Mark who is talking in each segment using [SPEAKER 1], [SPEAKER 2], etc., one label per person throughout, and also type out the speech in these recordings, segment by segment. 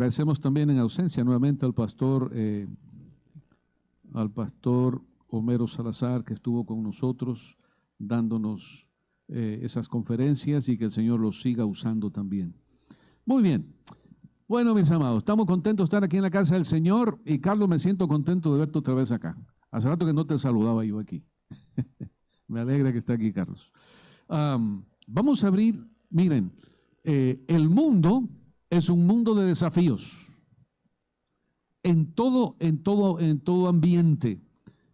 [SPEAKER 1] Agradecemos también en ausencia nuevamente al pastor Homero Salazar, que estuvo con nosotros dándonos esas conferencias, y que el Señor los siga usando también. Muy bien. Bueno, mis amados, estamos contentos de estar aquí en la casa del Señor, y Carlos, me siento contento de verte otra vez acá. Hace rato que no te saludaba yo aquí. Me alegra que esté aquí, Carlos. Vamos a abrir, miren, el mundo es un mundo de desafíos. En todo ambiente.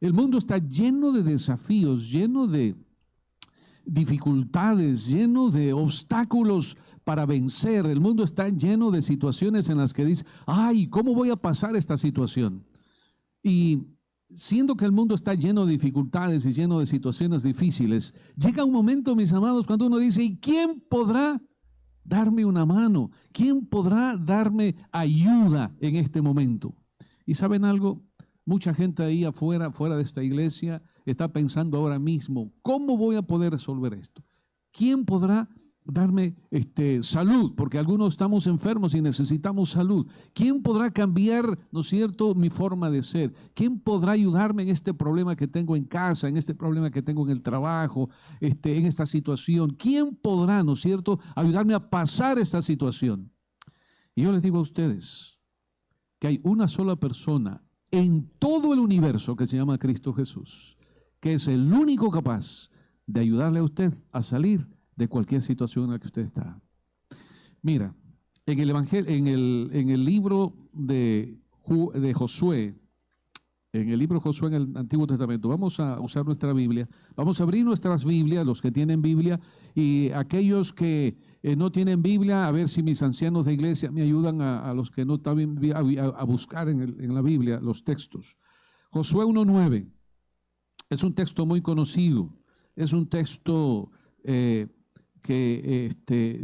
[SPEAKER 1] El mundo está lleno de desafíos, lleno de dificultades, lleno de obstáculos para vencer. El mundo está lleno de situaciones en las que dice, ay, ¿cómo voy a pasar esta situación? Y siendo que el mundo está lleno de dificultades y lleno de situaciones difíciles, llega un momento, mis amados, cuando uno dice, ¿y quién podrá darme una mano? ¿Quién podrá darme ayuda en este momento? ¿Y saben algo? Mucha gente ahí afuera, fuera de esta iglesia, está pensando ahora mismo, ¿cómo voy a poder resolver esto? ¿Quién podrá darme salud? Porque algunos estamos enfermos y necesitamos salud. ¿Quién podrá cambiar, no es cierto, mi forma de ser? ¿Quién podrá ayudarme en este problema que tengo en casa, en este problema que tengo en el trabajo, en esta situación? ¿Quién podrá, no es cierto, ayudarme a pasar esta situación? Y yo les digo a ustedes que hay una sola persona en todo el universo que se llama Cristo Jesús, que es el único capaz de ayudarle a usted a salir de cualquier situación en la que usted está. Mira, en el evangelio, en el libro de Josué, en el libro de Josué en el Antiguo Testamento, vamos a usar nuestra Biblia, vamos a abrir nuestras Biblias, los que tienen Biblia, y aquellos que no tienen Biblia, a ver si mis ancianos de iglesia me ayudan a los que no están a buscar en la Biblia los textos. Josué 1:9 es un texto muy conocido, es un texto que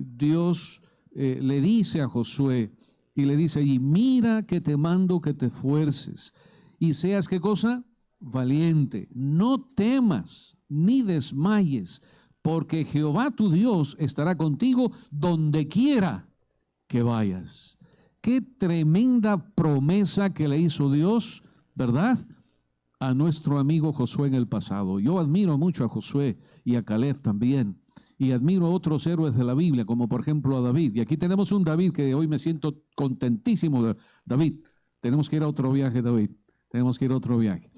[SPEAKER 1] Dios le dice a Josué, y le dice allí, mira que te mando que te esfuerces y seas, ¿qué cosa? Valiente, no temas ni desmayes, porque Jehová tu Dios estará contigo donde quiera que vayas. Qué tremenda promesa que le hizo Dios, ¿verdad?, a nuestro amigo Josué en el pasado. Yo admiro mucho a Josué y a Caleb también, y admiro a otros héroes de la Biblia, como por ejemplo a David. Y aquí tenemos un David que hoy me siento contentísimo de David. Tenemos que ir a otro viaje, David. Tenemos que ir a otro viaje.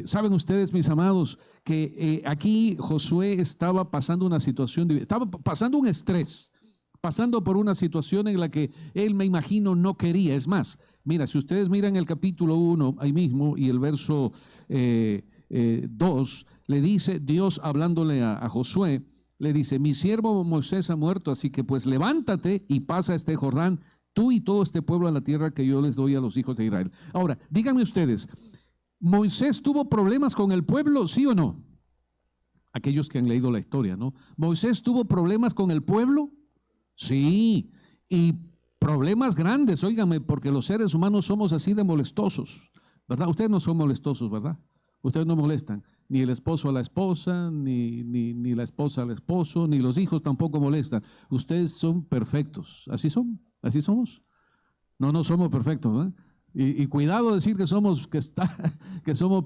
[SPEAKER 1] Saben ustedes, mis amados, que aquí Josué estaba pasando una situación, estaba pasando un estrés, pasando por una situación en la que él, me imagino, no quería. Es más, mira, si ustedes miran el capítulo 1, ahí mismo, y el verso 2, le dice Dios hablándole a Josué, le dice, mi siervo Moisés ha muerto, así que pues levántate y pasa este Jordán, tú y todo este pueblo, a la tierra que yo les doy a los hijos de Israel. Ahora, díganme ustedes, ¿Moisés tuvo problemas con el pueblo, sí o no? Aquellos que han leído la historia, ¿no? ¿Moisés tuvo problemas con el pueblo? Sí, y problemas grandes, óigame, porque los seres humanos somos así de molestosos, ¿verdad? Ustedes no son molestosos, ¿verdad? Ustedes no molestan, ni el esposo a la esposa, ni la esposa al esposo, ni los hijos tampoco molestan. Ustedes son perfectos, así son, así somos. No somos perfectos, ¿eh? Y cuidado decir que somos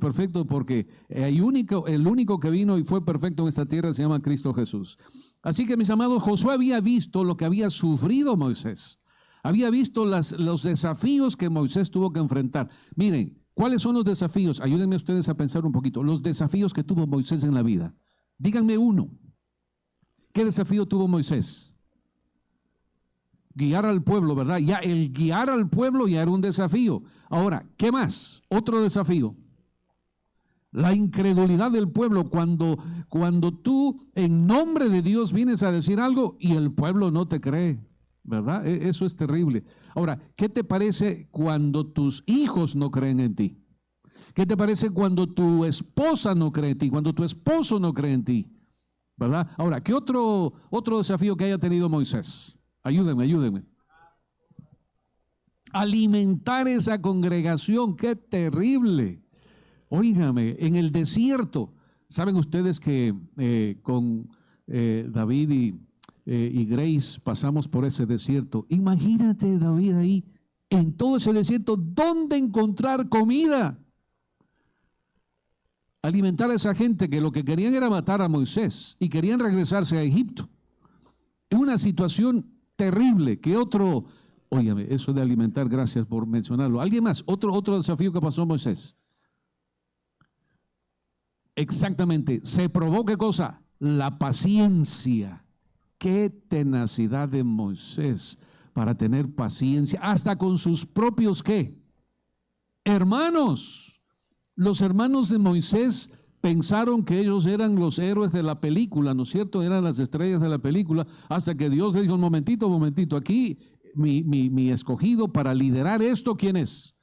[SPEAKER 1] perfectos, porque el único que vino y fue perfecto en esta tierra se llama Cristo Jesús. Así que, mis amados, Josué había visto lo que había sufrido Moisés. Había visto los desafíos que Moisés tuvo que enfrentar. Miren, ¿cuáles son los desafíos? Ayúdenme ustedes a pensar un poquito. Los desafíos que tuvo Moisés en la vida. Díganme uno. ¿Qué desafío tuvo Moisés? Guiar al pueblo, ¿verdad? Ya el guiar al pueblo ya era un desafío. Ahora, ¿qué más? Otro desafío. La incredulidad del pueblo, cuando tú en nombre de Dios vienes a decir algo y el pueblo no te cree, ¿verdad? Eso es terrible. Ahora, ¿qué te parece cuando tus hijos no creen en ti? ¿Qué te parece cuando tu esposa no cree en ti? Cuando tu esposo no cree en ti, ¿verdad? Ahora, ¿qué otro desafío que haya tenido Moisés? Ayúdenme. Alimentar esa congregación, qué terrible. Óigame, en el desierto, saben ustedes que con David y Grace pasamos por ese desierto. Imagínate David ahí, en todo ese desierto, ¿dónde encontrar comida? Alimentar a esa gente que lo que querían era matar a Moisés y querían regresarse a Egipto. Es una situación terrible que otro, óyame, eso de alimentar, gracias por mencionarlo. ¿Alguien más? Otro desafío que pasó Moisés. Exactamente, se probó ¿qué cosa? La paciencia. Qué tenacidad de Moisés para tener paciencia, hasta con sus propios ¿qué? Hermanos. Los hermanos de Moisés pensaron que ellos eran los héroes de la película, ¿no es cierto? Eran las estrellas de la película, hasta que Dios le dijo, momentito, aquí mi escogido para liderar esto, ¿quién es?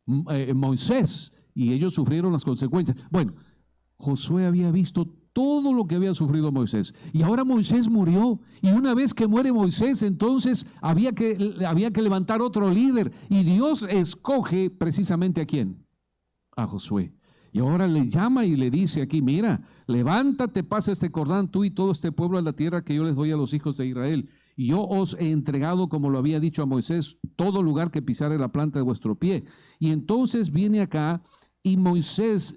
[SPEAKER 1] Moisés, y ellos sufrieron las consecuencias. Bueno, Josué había visto todo lo que había sufrido Moisés, y ahora Moisés murió, y una vez que muere Moisés, entonces había que levantar otro líder, y Dios escoge precisamente ¿a quién? A Josué. Y ahora le llama y le dice aquí, mira, levántate, pasa este Jordán, tú y todo este pueblo a la tierra que yo les doy a los hijos de Israel. Y yo os he entregado, como lo había dicho a Moisés, todo lugar que pisare la planta de vuestro pie. Y entonces viene acá y Moisés,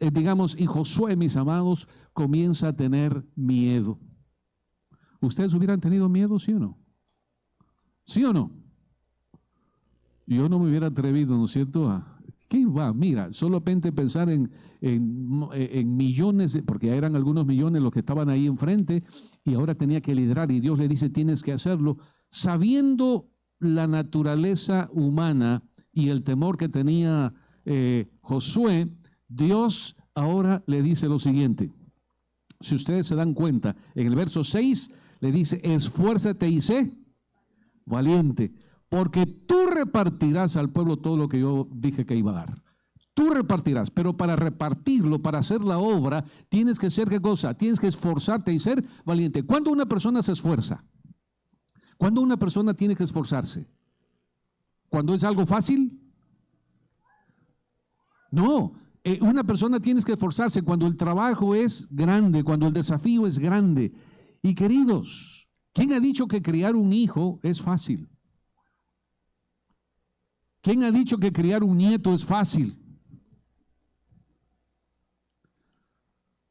[SPEAKER 1] y Josué, mis amados, comienza a tener miedo. ¿Ustedes hubieran tenido miedo, sí o no? ¿Sí o no? Yo no me hubiera atrevido, ¿no es cierto?, ¿qué va? Mira, solamente pensar en millones, porque ya eran algunos millones los que estaban ahí enfrente, y ahora tenía que liderar, y Dios le dice, tienes que hacerlo, sabiendo la naturaleza humana y el temor que tenía Josué. Dios ahora le dice lo siguiente, si ustedes se dan cuenta, en el verso 6 le dice, esfuérzate y sé valiente, porque tú repartirás al pueblo todo lo que yo dije que iba a dar. Tú repartirás, pero para repartirlo, para hacer la obra, tienes que ser ¿qué cosa? Tienes que esforzarte y ser valiente. ¿Cuándo una persona se esfuerza? ¿Cuándo una persona tiene que esforzarse? ¿Cuando es algo fácil? No, una persona tiene que esforzarse cuando el trabajo es grande, cuando el desafío es grande. Y queridos, ¿quién ha dicho que criar un hijo es fácil? ¿Quién ha dicho que criar un nieto es fácil?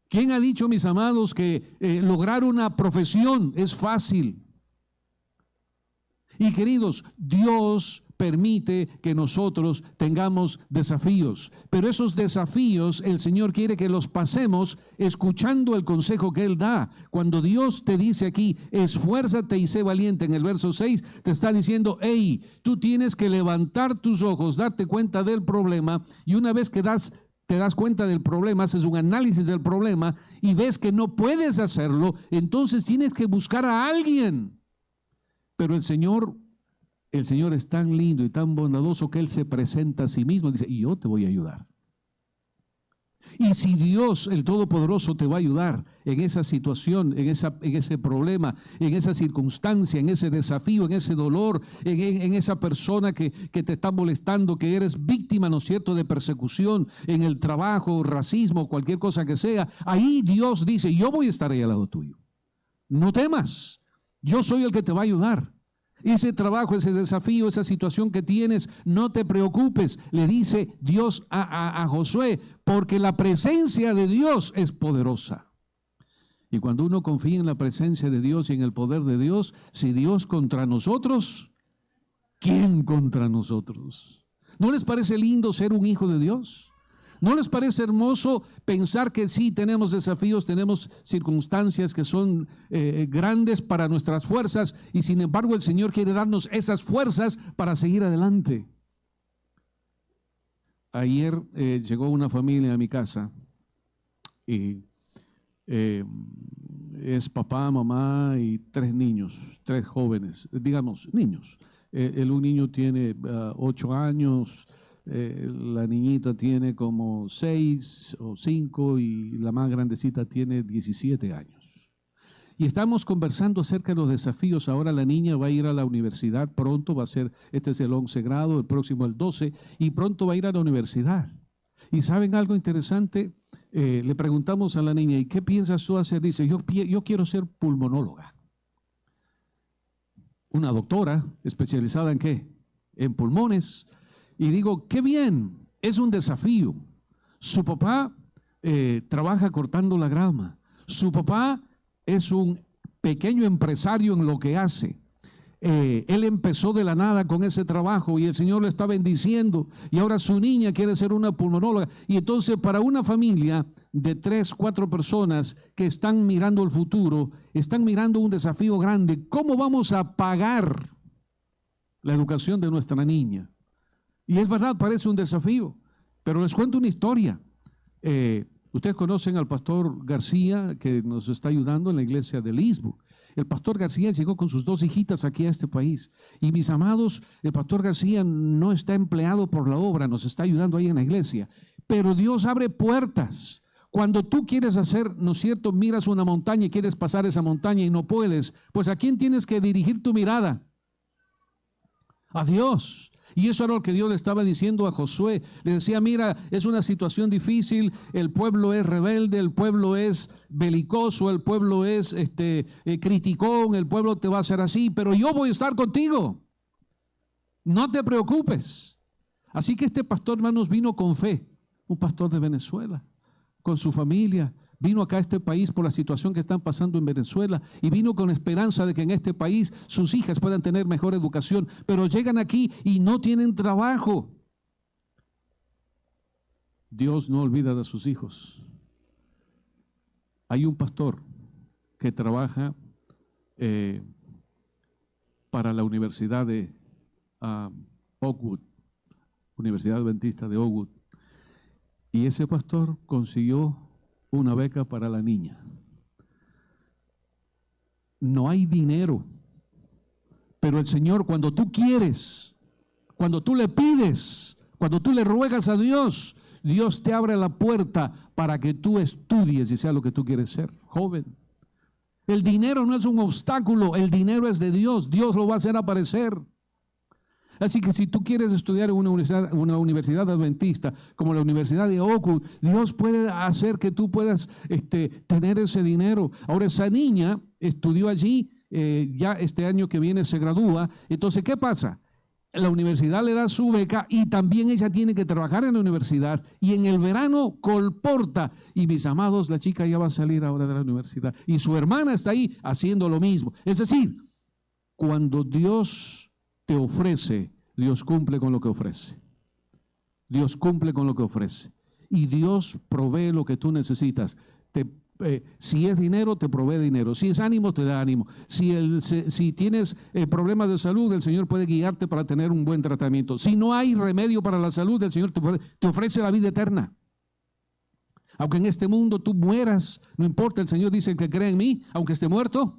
[SPEAKER 1] ¿Quién ha dicho, mis amados, que lograr una profesión es fácil? Y queridos, Dios permite que nosotros tengamos desafíos, pero esos desafíos el Señor quiere que los pasemos escuchando el consejo que Él da. Cuando Dios te dice aquí, esfuérzate y sé valiente, en el verso 6 te está diciendo, hey, tú tienes que levantar tus ojos, darte cuenta del problema, y una vez que te das cuenta del problema, haces un análisis del problema y ves que no puedes hacerlo, entonces tienes que buscar a alguien. Pero el Señor es tan lindo y tan bondadoso que Él se presenta a sí mismo y dice, y yo te voy a ayudar. Y si Dios, el Todopoderoso, te va a ayudar en esa situación, en ese problema, en esa circunstancia, en ese desafío, en ese dolor, en esa persona que te está molestando, que eres víctima, ¿no es cierto?, de persecución, en el trabajo, racismo, cualquier cosa que sea, ahí Dios dice, yo voy a estar ahí al lado tuyo. No temas, yo soy el que te va a ayudar. Ese trabajo, ese desafío, esa situación que tienes, no te preocupes, le dice Dios a Josué, porque la presencia de Dios es poderosa. Y cuando uno confía en la presencia de Dios y en el poder de Dios, si Dios contra nosotros, ¿quién contra nosotros? ¿No les parece lindo ser un hijo de Dios? ¿No les parece hermoso pensar que sí tenemos desafíos, tenemos circunstancias que son grandes para nuestras fuerzas, y sin embargo el Señor quiere darnos esas fuerzas para seguir adelante? Ayer llegó una familia a mi casa y es papá, mamá y 3 niños, 3 jóvenes, digamos niños. Un niño tiene 8 años, la niñita tiene como 6 o 5 y la más grandecita tiene 17 años. Y estamos conversando acerca de los desafíos. Ahora la niña va a ir a la universidad, pronto va a ser, este es el 11 grado, el próximo el 12, y pronto va a ir a la universidad. Y ¿saben algo interesante? Le preguntamos a la niña, ¿y qué piensas tú hacer? Dice, yo quiero ser pulmonóloga. una doctora especializada en ¿qué? En pulmones. Y digo, qué bien, es un desafío. Su papá trabaja cortando la grama. Su papá es un pequeño empresario en lo que hace. Él empezó de la nada con ese trabajo y el Señor lo está bendiciendo, y ahora su niña quiere ser una pulmonóloga. Y entonces, para una familia de 3, 4 personas que están mirando el futuro, están mirando un desafío grande: ¿cómo vamos a pagar la educación de nuestra niña? Y es verdad, parece un desafío, pero les cuento una historia. Ustedes conocen al pastor García, que nos está ayudando en la iglesia de Leesburg. El pastor García llegó con sus 2 hijitas aquí a este país. Y mis amados, el pastor García no está empleado por la obra, nos está ayudando ahí en la iglesia. Pero Dios abre puertas. Cuando tú quieres hacer, ¿no es cierto?, miras una montaña y quieres pasar esa montaña y no puedes, pues ¿a quién tienes que dirigir tu mirada? A Dios. Y eso era lo que Dios le estaba diciendo a Josué. Le decía, mira, es una situación difícil, el pueblo es rebelde, el pueblo es belicoso, el pueblo es criticón, el pueblo te va a hacer así, pero yo voy a estar contigo. No te preocupes. Así que este pastor, hermanos, vino con fe, un pastor de Venezuela, con su familia. Vino acá a este país por la situación que están pasando en Venezuela, y vino con esperanza de que en este país sus hijas puedan tener mejor educación, pero llegan aquí y no tienen trabajo. Dios no olvida de sus hijos. Hay un pastor que trabaja para la Universidad de Oakwood, Universidad Adventista de Oakwood, y ese pastor consiguió una beca para la niña. No hay dinero, pero el Señor, cuando tú quieres, cuando tú le pides, cuando tú le ruegas a Dios, Dios te abre la puerta para que tú estudies y sea lo que tú quieres ser, joven. El dinero no es un obstáculo, el dinero es de Dios. Dios lo va a hacer aparecer. Así que si tú quieres estudiar en una universidad adventista como la Universidad de Oakwood, Dios puede hacer que tú puedas tener ese dinero. Ahora, esa niña estudió allí, ya este año que viene se gradúa. Entonces, ¿qué pasa? La universidad le da su beca y también ella tiene que trabajar en la universidad, y en el verano colporta. Y mis amados, la chica ya va a salir ahora de la universidad y su hermana está ahí haciendo lo mismo. Es decir, cuando Dios te ofrece, Dios cumple con lo que ofrece. Dios cumple con lo que ofrece. Y Dios provee lo que tú necesitas. Si es dinero, te provee dinero. Si es ánimo, te da ánimo. Si tienes problemas de salud, el Señor puede guiarte para tener un buen tratamiento. Si no hay remedio para la salud, el Señor te ofrece la vida eterna. Aunque en este mundo tú mueras, no importa, el Señor dice que cree en mí, aunque esté muerto,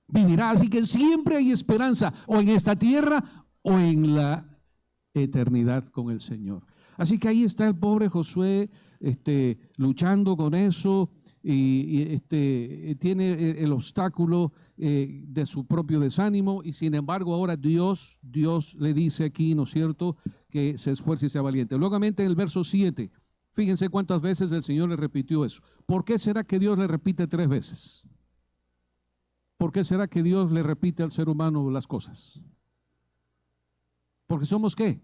[SPEAKER 1] vivirá. Así que siempre hay esperanza, o en esta tierra o en la eternidad con el Señor. Así que ahí está el pobre Josué luchando con eso, y tiene el obstáculo de su propio desánimo, y sin embargo ahora Dios le dice aquí, ¿no es cierto?, que se esfuerce y sea valiente. Luego en el verso 7, fíjense cuántas veces el Señor le repitió eso. ¿Por qué será que Dios le repite 3 veces? ¿Por qué será que Dios le repite al ser humano las cosas? Porque somos ¿qué?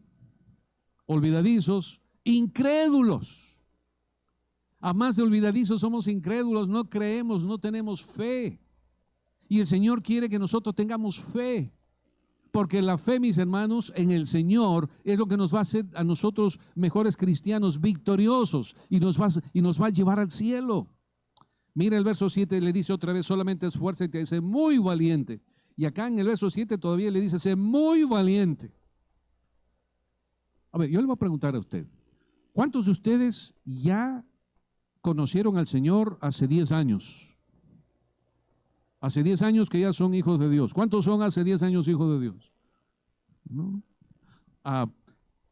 [SPEAKER 1] Olvidadizos, incrédulos. A más de olvidadizos somos incrédulos, no creemos, no tenemos fe. Y el Señor quiere que nosotros tengamos fe. Porque la fe, mis hermanos, en el Señor es lo que nos va a hacer a nosotros mejores cristianos, victoriosos, y nos va a llevar al cielo. Mira el verso 7, le dice otra vez, solamente esfuérzate, sé muy valiente. Y acá en el verso 7 todavía le dice, sé muy valiente. A ver, yo le voy a preguntar a usted, ¿cuántos de ustedes ya conocieron al Señor hace 10 años? Hace 10 años que ya son hijos de Dios. ¿Cuántos son hace 10 años hijos de Dios? ¿No?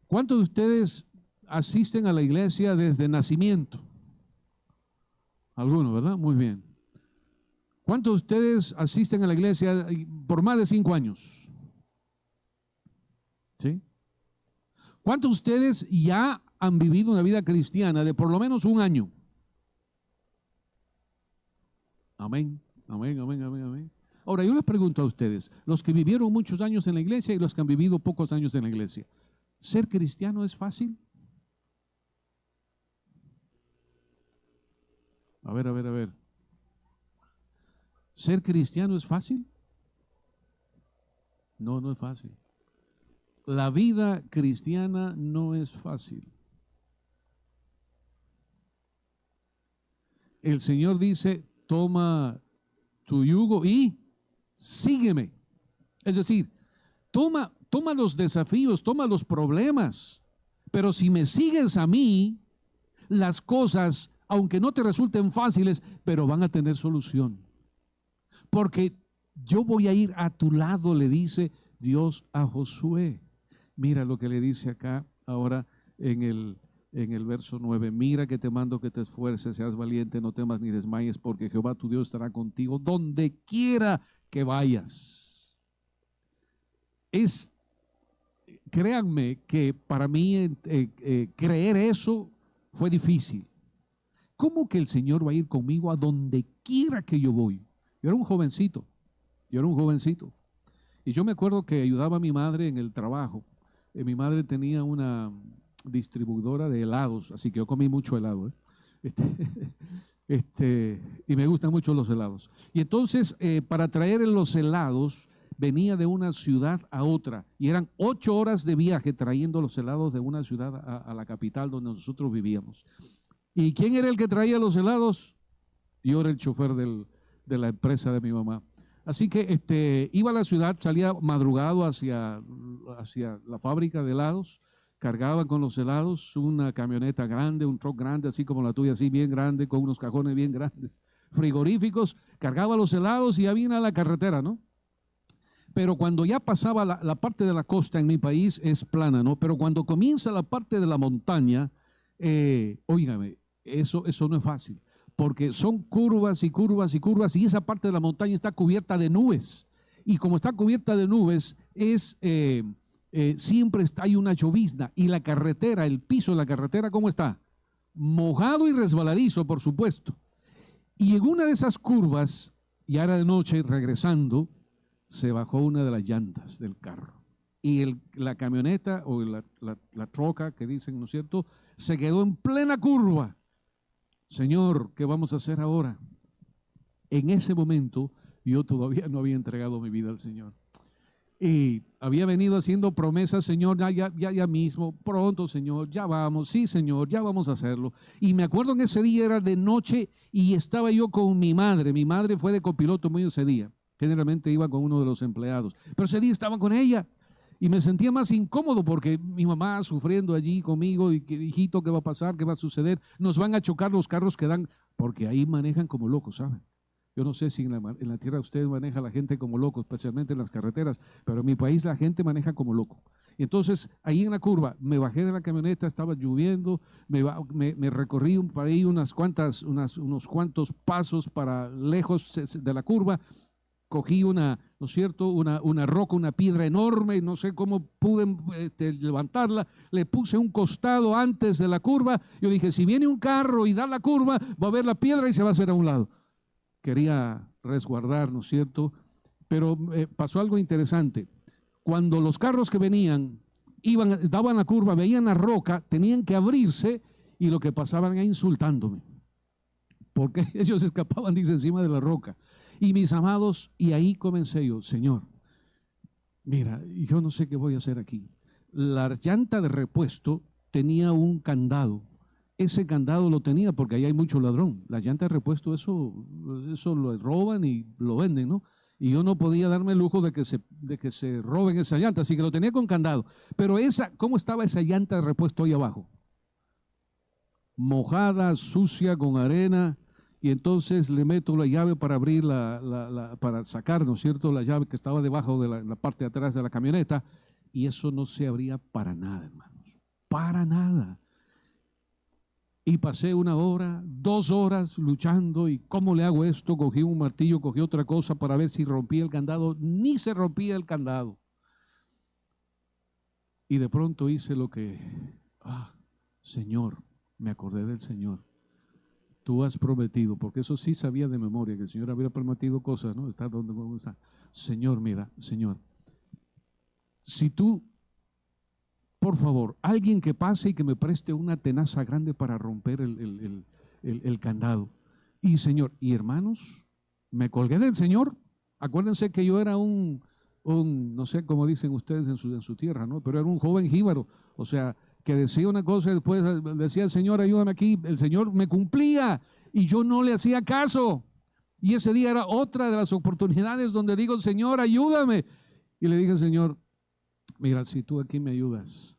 [SPEAKER 1] ¿Cuántos de ustedes asisten a la iglesia desde nacimiento? Algunos, ¿verdad? Muy bien. ¿Cuántos de ustedes asisten a la iglesia por más de 5 años? ¿Sí? ¿Cuántos de ustedes ya han vivido una vida cristiana de por lo menos 1 año? Amén, amén, amén, amén, amén. Ahora, yo les pregunto a ustedes, los que vivieron muchos años en la iglesia y los que han vivido pocos años en la iglesia, ¿ser cristiano es fácil? A ver. ¿Ser cristiano es fácil? No, no es fácil. La vida cristiana no es fácil. El Señor dice, toma tu yugo y sígueme. Es decir, toma los desafíos, toma los problemas, pero si me sigues a mí, las cosas, aunque no te resulten fáciles, pero van a tener solución. Porque yo voy a ir a tu lado, le dice Dios a Josué. Mira lo que le dice acá ahora en el verso 9. Mira que te mando que te esfuerces, seas valiente, no temas ni desmayes, porque Jehová tu Dios estará contigo donde quiera que vayas. Créanme que para mí creer eso fue difícil. ¿Cómo que el Señor va a ir conmigo a donde quiera que yo voy? Yo era un jovencito. Y yo me acuerdo que ayudaba a mi madre en el trabajo. Mi madre tenía una distribuidora de helados, así que yo comí mucho helado. Y me gustan mucho los helados. Y entonces, para traer los helados, venía de una ciudad a otra. Y eran 8 horas de viaje trayendo los helados de una ciudad a la capital donde nosotros vivíamos. ¿Y quién era el que traía los helados? Yo era el chofer de la empresa de mi mamá. Así que iba a la ciudad, salía madrugado hacia la fábrica de helados, cargaba con los helados una camioneta grande, un truck grande, así como la tuya, así bien grande, con unos cajones bien grandes, frigoríficos, cargaba los helados y ya vine a la carretera, ¿no? Pero cuando ya pasaba la parte de la costa en mi país es plana, ¿no? Pero cuando comienza la parte de la montaña, óigame, eso no es fácil, porque son curvas y curvas y curvas, y esa parte de la montaña está cubierta de nubes. Y como está cubierta de nubes, siempre hay una llovizna, y la carretera, el piso de la carretera, ¿cómo está? Mojado y resbaladizo, por supuesto. Y en una de esas curvas, ya era de noche, regresando, se bajó una de las llantas del carro. Y la camioneta o la troca que dicen, ¿no es cierto?, se quedó en plena curva. Señor, ¿qué vamos a hacer ahora? En ese momento yo todavía no había entregado mi vida al Señor. Y había venido haciendo promesas, Señor, ya mismo, pronto, Señor, ya vamos, sí, Señor, ya vamos a hacerlo. Y me acuerdo en ese día era de noche y estaba yo con mi madre. Mi madre fue de copiloto mío ese día. Generalmente iba con uno de los empleados, pero ese día estaba con ella. Y me sentía más incómodo porque mi mamá sufriendo allí conmigo y que, hijito, ¿qué va a pasar? ¿Qué va a suceder? Nos van a chocar los carros que dan, porque ahí manejan como locos, ¿saben? Yo no sé si en la tierra usted maneja a la gente como loco, especialmente en las carreteras, pero en mi país la gente maneja como loco. Y entonces ahí en la curva me bajé de la camioneta, estaba lloviendo, me recorrí por ahí unos cuantos pasos para lejos de la curva. Cogí ¿no es cierto?, una roca, una piedra enorme, no sé cómo pude levantarla, le puse un costado antes de la curva. Yo dije, si viene un carro y da la curva, va a ver la piedra y se va a hacer a un lado. Quería resguardar, ¿no es cierto? Pero pasó algo interesante. Cuando los carros que venían daban la curva, veían la roca, tenían que abrirse y lo que pasaban era insultándome. Porque ellos escapaban, dice, encima de la roca. Y mis amados, y ahí comencé yo, Señor, mira, yo no sé qué voy a hacer aquí. La llanta de repuesto tenía un candado. Ese candado lo tenía porque ahí hay mucho ladrón. La llanta de repuesto, eso lo roban y lo venden, ¿no? Y yo no podía darme el lujo de que se roben esa llanta, así que lo tenía con candado. Pero ¿cómo estaba esa llanta de repuesto ahí abajo? Mojada, sucia, con arena. Y entonces le meto la llave para abrir para sacar, ¿no es cierto?, la llave que estaba debajo de la parte de atrás de la camioneta, y eso no se abría para nada, hermanos, para nada. Y pasé 1 hora, 2 horas luchando, y ¿cómo le hago esto? Cogí un martillo, cogí otra cosa para ver si rompía el candado, ni se rompía el candado. Y de pronto hice Señor, me acordé del Señor. tú has prometido, porque eso sí sabía de memoria, que el Señor había prometido cosas, ¿no? Está donde vamos a estar. Señor, mira, Señor, si tú, por favor, alguien que pase y que me preste una tenaza grande para romper el candado. Y Señor, y hermanos, me colgué del Señor. Acuérdense que yo era no sé cómo dicen ustedes en su tierra, ¿no? Pero era un joven jíbaro, o sea, que decía una cosa y después decía el Señor, ayúdame aquí. El Señor me cumplía y yo no le hacía caso. Y ese día era otra de las oportunidades donde digo, Señor, ayúdame. Y le dije, Señor, mira, si tú aquí me ayudas,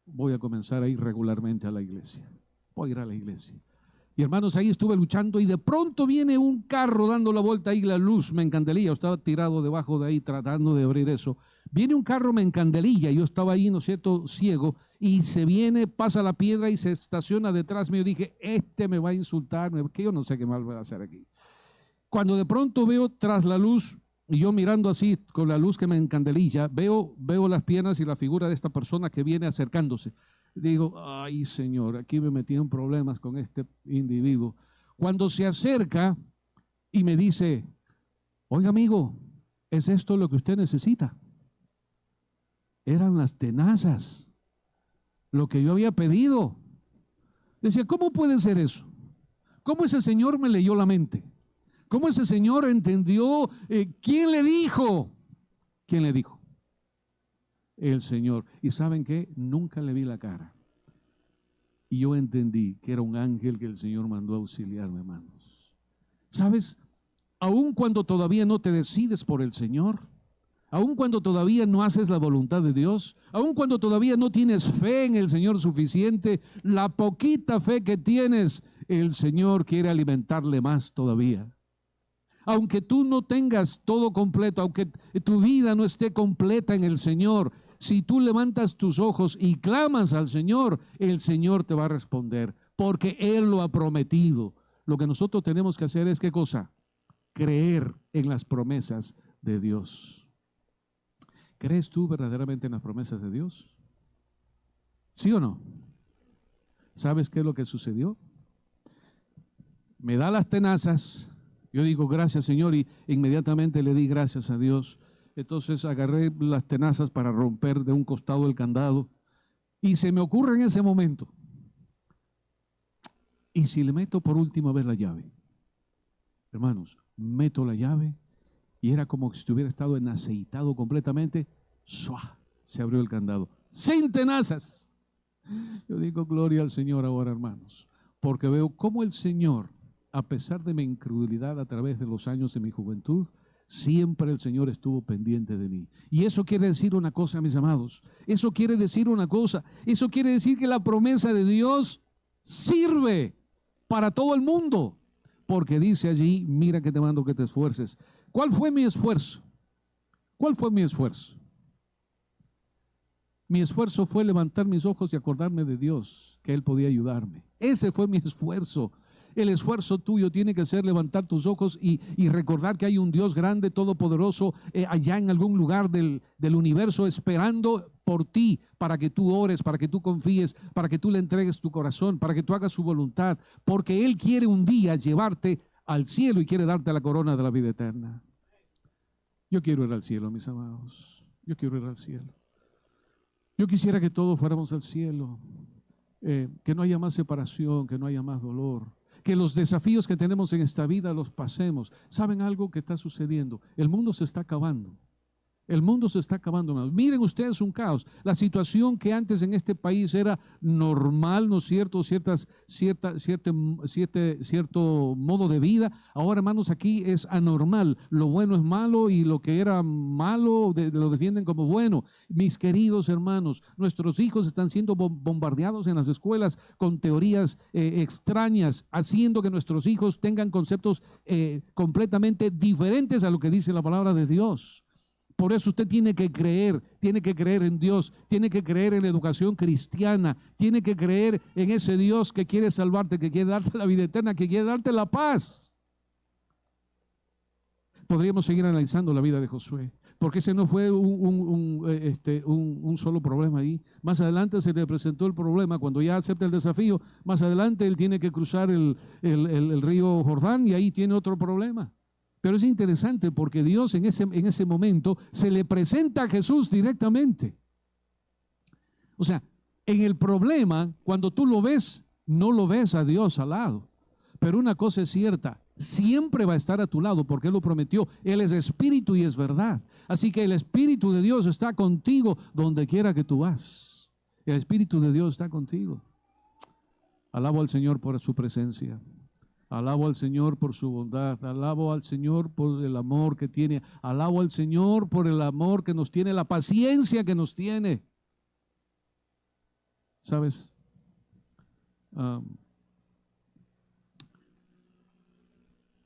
[SPEAKER 1] voy a comenzar a ir regularmente a la iglesia. Voy a ir a la iglesia. Y hermanos, ahí estuve luchando y de pronto viene un carro dando la vuelta ahí, la luz me encandelilla. Yo estaba tirado debajo de ahí tratando de abrir eso. Viene un carro, me encandelilla. Yo estaba ahí, ¿no es cierto?, ciego. Y se viene, pasa la piedra y se estaciona detrás mío. Dije, este me va a insultar, que yo no sé qué mal voy a hacer aquí. Cuando de pronto veo tras la luz, y yo mirando así con la luz que me encandelilla, veo las piernas y la figura de esta persona que viene acercándose. Digo, ay Señor, aquí me metí en problemas con este individuo. Cuando se acerca y me dice, oiga amigo, ¿es esto lo que usted necesita? Eran las tenazas, lo que yo había pedido. Decía, ¿cómo puede ser eso? ¿Cómo ese señor me leyó la mente? ¿Cómo ese señor entendió? ¿Quién le dijo? ¿Quién le dijo? El Señor. ¿Y saben qué? Nunca le vi la cara. Y yo entendí que era un ángel que el Señor mandó a auxiliarme, hermanos. ¿Sabes? Aun cuando todavía no te decides por el Señor, aun cuando todavía no haces la voluntad de Dios, aun cuando todavía no tienes fe en el Señor suficiente, la poquita fe que tienes, el Señor quiere alimentarle más todavía. Aunque tú no tengas todo completo, aunque tu vida no esté completa en el Señor, si tú levantas tus ojos y clamas al Señor, el Señor te va a responder, porque Él lo ha prometido. Lo que nosotros tenemos que hacer es, ¿qué cosa? Creer en las promesas de Dios. ¿Crees tú verdaderamente en las promesas de Dios? ¿Sí o no? ¿Sabes qué es lo que sucedió? Me da las tenazas. Yo digo, gracias Señor, y inmediatamente le di gracias a Dios. Entonces agarré las tenazas para romper de un costado el candado y se me ocurre en ese momento, ¿y si le meto por última vez la llave? Hermanos, meto la llave y era como si estuviera estado enaceitado completamente. ¡Suá! Se abrió el candado, sin tenazas. Yo digo, gloria al Señor ahora, hermanos, porque veo cómo el Señor, a pesar de mi incredulidad a través de los años de mi juventud, siempre el Señor estuvo pendiente de mí. Y eso quiere decir una cosa, mis amados. Eso quiere decir una cosa. Eso quiere decir que la promesa de Dios sirve para todo el mundo. Porque dice allí, mira que te mando que te esfuerces. ¿Cuál fue mi esfuerzo? ¿Cuál fue mi esfuerzo? Mi esfuerzo fue levantar mis ojos y acordarme de Dios, que Él podía ayudarme. Ese fue mi esfuerzo. El esfuerzo tuyo tiene que ser levantar tus ojos y recordar que hay un Dios grande, todopoderoso, allá en algún lugar del universo esperando por ti, para que tú ores, para que tú confíes, para que tú le entregues tu corazón, para que tú hagas su voluntad, porque Él quiere un día llevarte al cielo y quiere darte la corona de la vida eterna. Yo quiero ir al cielo, mis amados. Yo quiero ir al cielo. Yo quisiera que todos fuéramos al cielo, que no haya más separación, que no haya más dolor, que los desafíos que tenemos en esta vida los pasemos. ¿Saben algo que está sucediendo? El mundo se está acabando. El mundo se está acabando. Miren ustedes un caos. La situación que antes en este país era normal, ¿no es cierto? Cierto modo de vida. Ahora, hermanos, aquí es anormal. Lo bueno es malo y lo que era malo lo defienden como bueno. Mis queridos hermanos, nuestros hijos están siendo bombardeados en las escuelas con teorías extrañas, haciendo que nuestros hijos tengan conceptos completamente diferentes a lo que dice la palabra de Dios. Por eso usted tiene que creer en Dios, tiene que creer en la educación cristiana, tiene que creer en ese Dios que quiere salvarte, que quiere darte la vida eterna, que quiere darte la paz. Podríamos seguir analizando la vida de Josué. porque ese no fue un solo problema ahí. Más adelante se le presentó el problema, cuando ya acepta el desafío, más adelante él tiene que cruzar el río Jordán y ahí tiene otro problema. Pero es interesante porque Dios en ese momento se le presenta a Jesús directamente. O sea, en el problema, cuando tú lo ves, no lo ves a Dios al lado. Pero una cosa es cierta, siempre va a estar a tu lado porque Él lo prometió. Él es espíritu y es verdad. Así que el Espíritu de Dios está contigo donde quiera que tú vas. El Espíritu de Dios está contigo. Alabo al Señor por su presencia. Alabo al Señor por su bondad. Alabo al Señor por el amor que tiene. Alabo al Señor por el amor que nos tiene, la paciencia que nos tiene. ¿Sabes?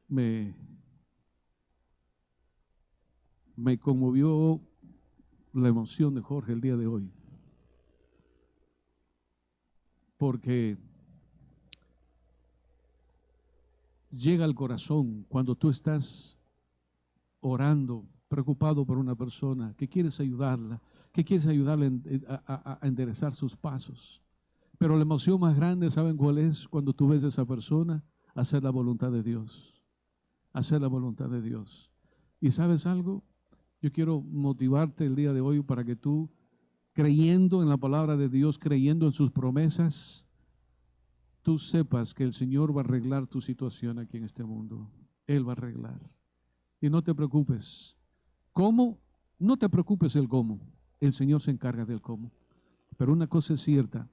[SPEAKER 1] Me conmovió la emoción de Jorge el día de hoy, porque llega al corazón cuando tú estás orando, preocupado por una persona, que quieres ayudarla, que quieres ayudarle a enderezar sus pasos. Pero la emoción más grande, ¿saben cuál es? Cuando tú ves a esa persona hacer la voluntad de Dios, hacer la voluntad de Dios. ¿Y sabes algo? Yo quiero motivarte el día de hoy para que tú, creyendo en la palabra de Dios, creyendo en sus promesas, tú sepas que el Señor va a arreglar tu situación aquí en este mundo. Él va a arreglar. Y no te preocupes. ¿Cómo? No te preocupes el cómo. El Señor se encarga del cómo. Pero una cosa es cierta.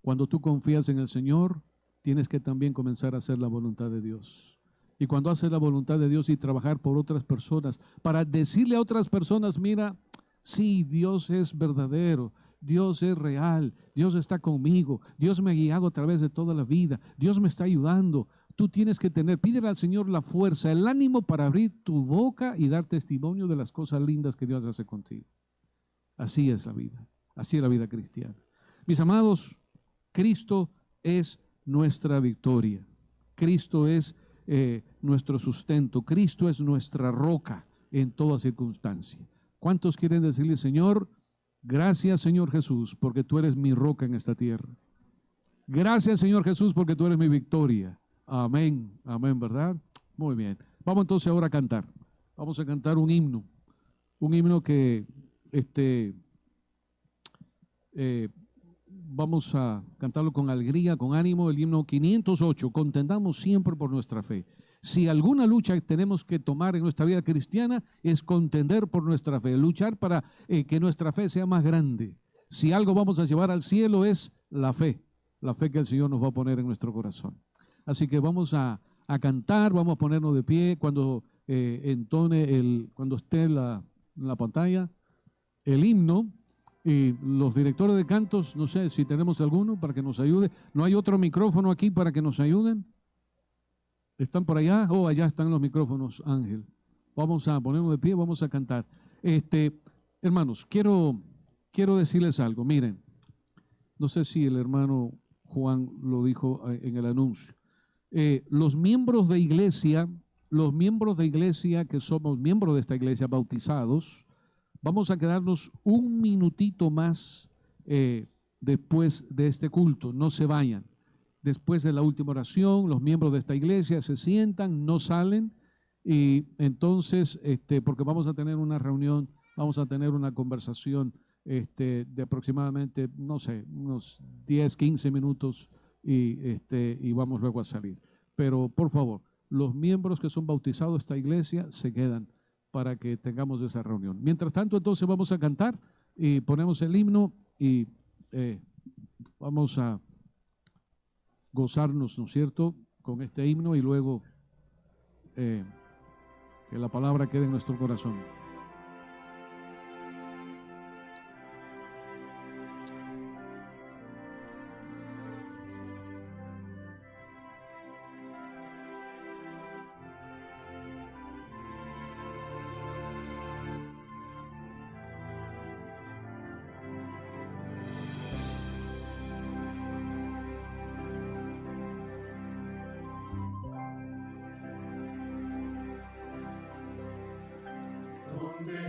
[SPEAKER 1] Cuando tú confías en el Señor, tienes que también comenzar a hacer la voluntad de Dios. Y cuando haces la voluntad de Dios y trabajar por otras personas, para decirle a otras personas, mira, sí, Dios es verdadero, Dios es real, Dios está conmigo, Dios me ha guiado a través de toda la vida, Dios me está ayudando. Tú tienes que pídele al Señor la fuerza, el ánimo para abrir tu boca y dar testimonio de las cosas lindas que Dios hace contigo. Así es la vida, así es la vida cristiana. Mis amados, Cristo es nuestra victoria. Cristo es nuestro sustento. Cristo es nuestra roca en toda circunstancia. ¿Cuántos quieren decirle, Señor, gracias, Señor Jesús, porque tú eres mi roca en esta tierra? Gracias, Señor Jesús, porque tú eres mi victoria. Amén, amén, ¿verdad? Muy bien. Vamos entonces ahora a cantar. Vamos a cantar un himno que vamos a cantarlo con alegría, con ánimo, el himno 508, contendamos siempre por nuestra fe. Si alguna lucha tenemos que tomar en nuestra vida cristiana es contender por nuestra fe, luchar para que nuestra fe sea más grande. Si algo vamos a llevar al cielo es la fe que el Señor nos va a poner en nuestro corazón. Así que vamos a cantar, vamos a ponernos de pie cuando cuando esté en la pantalla el himno. Y los directores de cantos, no sé si tenemos alguno para que nos ayude. ¿No hay otro micrófono aquí para que nos ayuden? ¿Están por allá? Oh, allá están los micrófonos, Ángel. Vamos a ponernos de pie, vamos a cantar. Hermanos, quiero decirles algo. Miren, no sé si el hermano Juan lo dijo en el anuncio. Los miembros de iglesia que somos miembros de esta iglesia bautizados, vamos a quedarnos un minutito más después de este culto. No se vayan. Después de la última oración, los miembros de esta iglesia se sientan, no salen. Y entonces, porque vamos a tener una reunión, vamos a tener una conversación de aproximadamente, no sé, unos 10, 15 minutos y vamos luego a salir. Pero por favor, los miembros que son bautizados de esta iglesia se quedan para que tengamos esa reunión. Mientras tanto, entonces vamos a cantar y ponemos el himno y vamos a gozarnos, ¿no es cierto?, con este himno y luego que la palabra quede en nuestro corazón.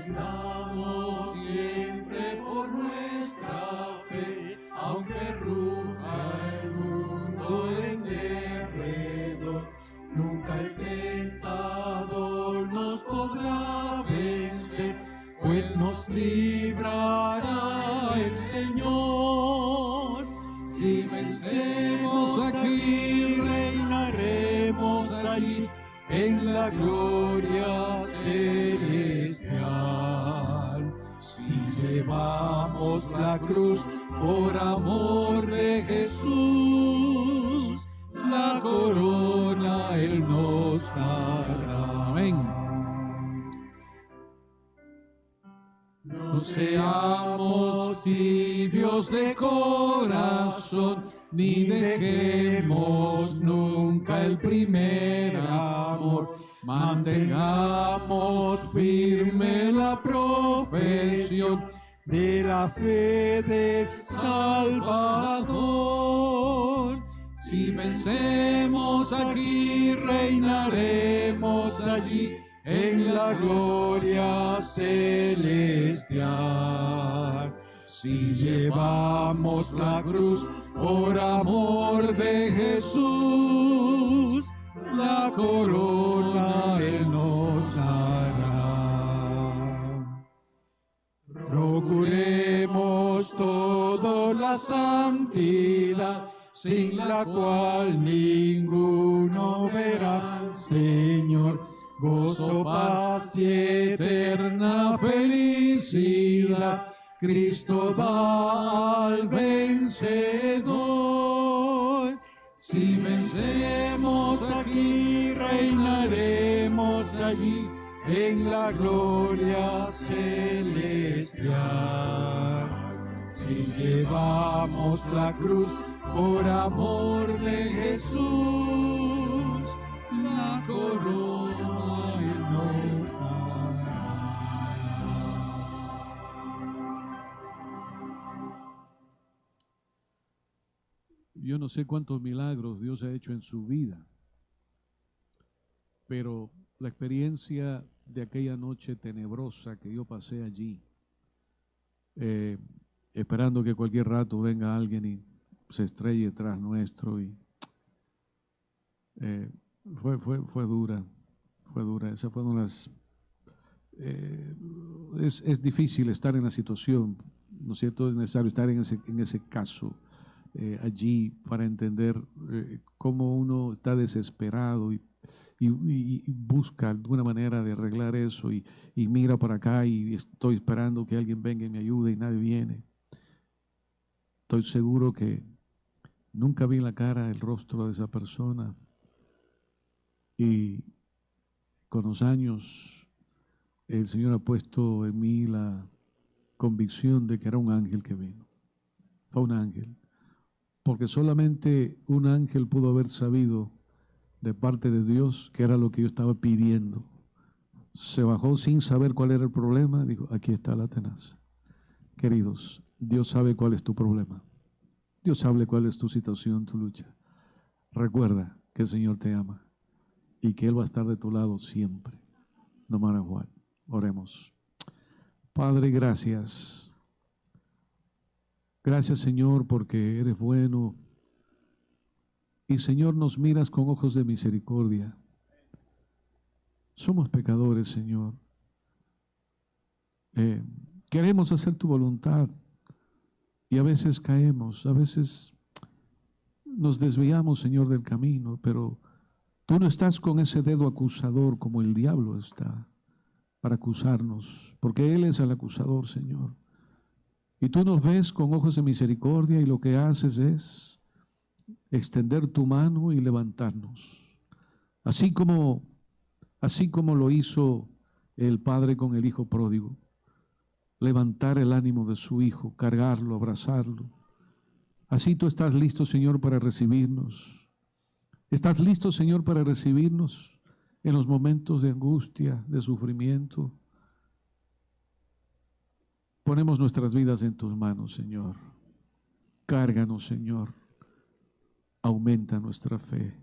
[SPEAKER 2] brindamos siempre por nuestra fe, aunque ruja el mundo en derredor, nunca el tentador nos podrá vencer, pues nos librará el Señor. Si vencemos aquí, reinaremos allí en la gloria celestial. Si llevamos la cruz por amor de Jesús, la corona Él nos dará.
[SPEAKER 1] Amén.
[SPEAKER 2] No seamos tibios de corazón, ni dejemos nunca el primer amor. Mantengamos firme la profesión de la fe del Salvador. Si vencemos aquí, reinaremos allí en la gloria celestial. Si llevamos la cruz por amor de Jesús, la corona Él nos dará. Procuremos todo la santidad, sin la cual ninguno verá al Señor. Gozo, paz y eterna felicidad Cristo da al vencedor. Si vencemos aquí, reinaremos allí en la gloria celestial. Si llevamos la cruz por amor de Jesús, la corona Él nos dará.
[SPEAKER 1] Yo no sé cuántos milagros Dios ha hecho en su vida, pero la experiencia de aquella noche tenebrosa que yo pasé allí, esperando que cualquier rato venga alguien y se estrelle tras nuestro, y fue dura, esa fue una de las... es difícil estar en la situación, ¿no es cierto? Es necesario estar en ese caso allí para entender cómo uno está desesperado y busca alguna manera de arreglar eso y mira para acá y estoy esperando que alguien venga y me ayude y nadie viene. Estoy seguro que nunca vi en la cara el rostro de esa persona, y con los años el Señor ha puesto en mí la convicción de que era un ángel que vino. Fue un ángel, porque solamente un ángel pudo haber sabido de parte de Dios que era lo que yo estaba pidiendo. Se bajó sin saber cuál era el problema, dijo: aquí está la tenaza. Queridos, Dios sabe cuál es tu problema. Dios sabe cuál es tu situación, tu lucha. Recuerda que el Señor te ama y que Él va a estar de tu lado siempre, no matter what. Oremos. Padre, gracias. Gracias, Señor, porque eres bueno. Y, Señor, nos miras con ojos de misericordia. Somos pecadores, Señor. Queremos hacer tu voluntad y a veces caemos, a veces nos desviamos, Señor, del camino, pero tú no estás con ese dedo acusador como el diablo está para acusarnos, porque Él es el acusador, Señor. Y tú nos ves con ojos de misericordia y lo que haces es extender tu mano y levantarnos. Así como lo hizo el padre con el hijo pródigo. Levantar el ánimo de su hijo, cargarlo, abrazarlo. Así tú estás listo, Señor, para recibirnos. Estás listo, Señor, para recibirnos en los momentos de angustia, de sufrimiento. Ponemos nuestras vidas en tus manos, Señor. Cárganos, Señor. Aumenta nuestra fe.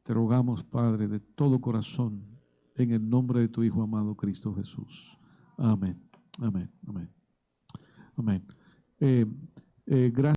[SPEAKER 1] Te rogamos, Padre, de todo corazón, en el nombre de tu Hijo amado Cristo Jesús. Amén. Amén. Amén. Amén. Gracias.